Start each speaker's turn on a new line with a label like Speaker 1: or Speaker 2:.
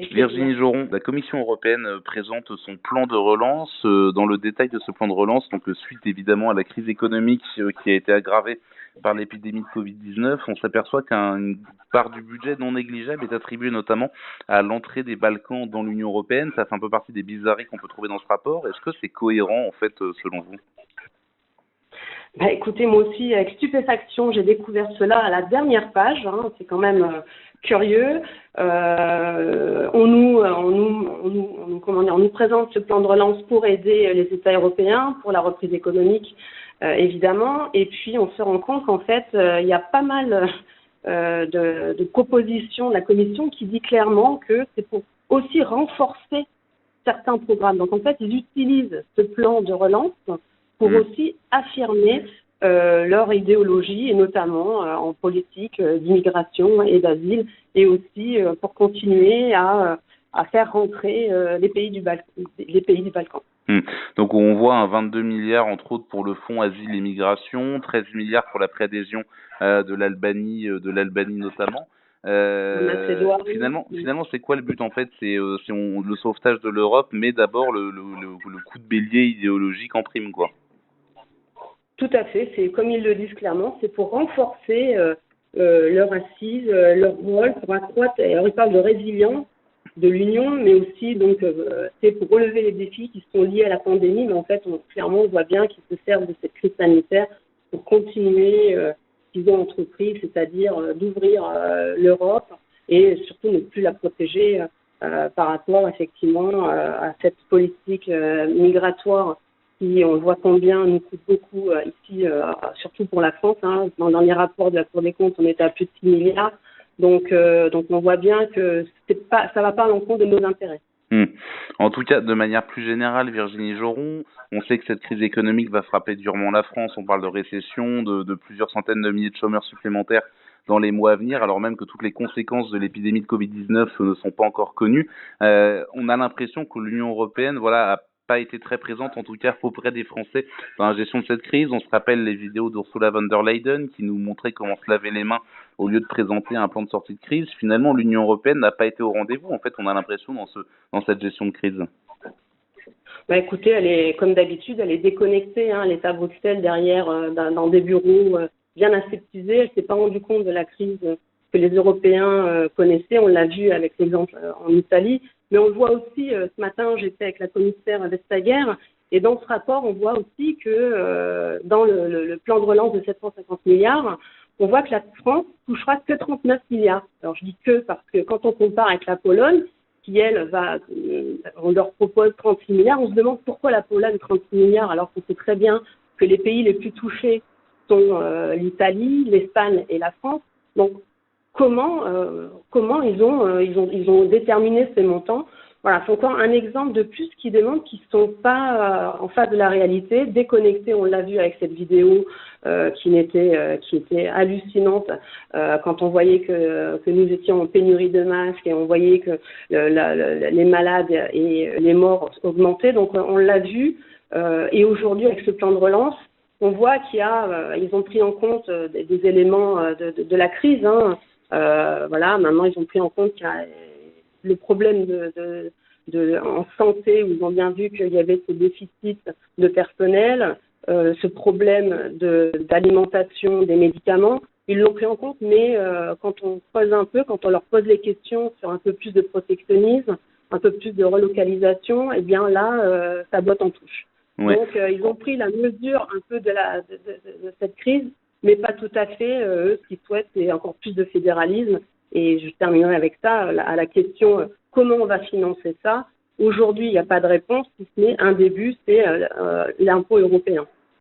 Speaker 1: Avec plaisir.
Speaker 2: Virginie Joron, la Commission européenne présente son plan de relance. Dans le détail de ce plan de relance, donc suite évidemment à la crise économique qui a été aggravée par l'épidémie de Covid-19, on s'aperçoit qu'une part du budget non négligeable est attribuée notamment à l'entrée des Balkans dans l'Union européenne. Ça fait un peu partie des bizarreries qu'on peut trouver dans ce rapport. Est-ce que c'est cohérent en fait selon vous?
Speaker 1: Bah, écoutez, moi aussi, avec stupéfaction, j'ai découvert cela à la dernière page. C'est quand même curieux. On nous présente ce plan de relance pour aider les États européens pour la reprise économique, évidemment. Et puis, on se rend compte qu'en fait, il y a pas mal de propositions de la Commission qui dit clairement que c'est pour aussi renforcer certains programmes. Donc, en fait, ils utilisent ce plan de relance pour aussi affirmer leur idéologie, et notamment en politique d'immigration et d'asile, et aussi pour continuer à faire rentrer les pays du Balkan.
Speaker 2: Donc on voit un 22 milliards entre autres pour le fonds asile et migration, 13 milliards pour la préadhésion de l'Albanie notamment. Finalement, c'est quoi le but en fait? C'est le sauvetage de l'Europe, mais d'abord le coup de bélier idéologique en prime, quoi.
Speaker 1: Tout à fait, c'est comme ils le disent clairement, c'est pour renforcer leur assise, leur rôle, pour accroître. Alors ils parlent de résilience de l'Union, mais aussi donc c'est pour relever les défis qui sont liés à la pandémie. Mais en fait, clairement, on voit bien qu'ils se servent de cette crise sanitaire pour continuer ce qu'ils ont entrepris, c'est-à-dire d'ouvrir l'Europe et surtout ne plus la protéger par rapport effectivement à cette politique migratoire qui, on voit combien, nous coûte beaucoup ici, surtout pour la France. Dans le dernier rapport de la Cour des comptes, on était à plus de 6 milliards. Donc on voit bien que ça ne va pas à l'encontre de nos intérêts.
Speaker 2: En tout cas, de manière plus générale, Virginie Joron, on sait que cette crise économique va frapper durement la France. On parle de récession, de plusieurs centaines de milliers de chômeurs supplémentaires dans les mois à venir, alors même que toutes les conséquences de l'épidémie de Covid-19 ne sont pas encore connues. On a l'impression que l'Union européenne, a pas été très présente, en tout cas auprès des Français, dans la gestion de cette crise. On se rappelle les vidéos d'Ursula von der Leyen qui nous montraient comment se laver les mains au lieu de présenter un plan de sortie de crise. Finalement, l'Union européenne n'a pas été au rendez-vous. En fait, on a l'impression dans cette gestion de crise.
Speaker 1: Bah écoutez, elle est comme d'habitude, elle est déconnectée. Elle est à Bruxelles derrière dans des bureaux bien aseptisés. Elle s'est pas rendue compte de la crise que les Européens connaissaient. On l'a vu avec l'exemple en Italie. Mais on le voit aussi, ce matin, j'étais avec la commissaire Vestager, et dans ce rapport, on voit aussi que dans le plan de relance de 750 milliards, on voit que la France touchera que 39 milliards. Alors je dis que parce que quand on compare avec la Pologne, qui elle on leur propose 36 milliards, on se demande pourquoi la Pologne 36 milliards alors qu'on sait très bien que les pays les plus touchés sont l'Italie, l'Espagne et la France. Donc comment ils ont déterminé ces montants. Voilà, c'est encore un exemple de plus qui démontre qu'ils ne sont pas en face de la réalité, déconnectés. On l'a vu avec cette vidéo qui était hallucinante quand on voyait que nous étions en pénurie de masques et on voyait que les malades et les morts augmentaient. Donc on l'a vu et aujourd'hui avec ce plan de relance, on voit ils ont pris en compte des éléments de la crise. Maintenant ils ont pris en compte qu'il y a le problème en santé, où ils ont bien vu qu'il y avait ce déficit de personnel, ce problème d'alimentation des médicaments. Ils l'ont pris en compte, mais quand on creuse un peu, quand on leur pose les questions sur un peu plus de protectionnisme, un peu plus de relocalisation, eh bien là, ça botte en touche. Ouais. Donc ils ont pris la mesure un peu de cette crise, mais pas tout à fait. Eux, ce qu'ils souhaitent, c'est encore plus de fédéralisme. Et je terminerai avec ça, à la question comment on va financer ça. Aujourd'hui, il n'y a pas de réponse, si ce n'est un début, c'est l'impôt européen.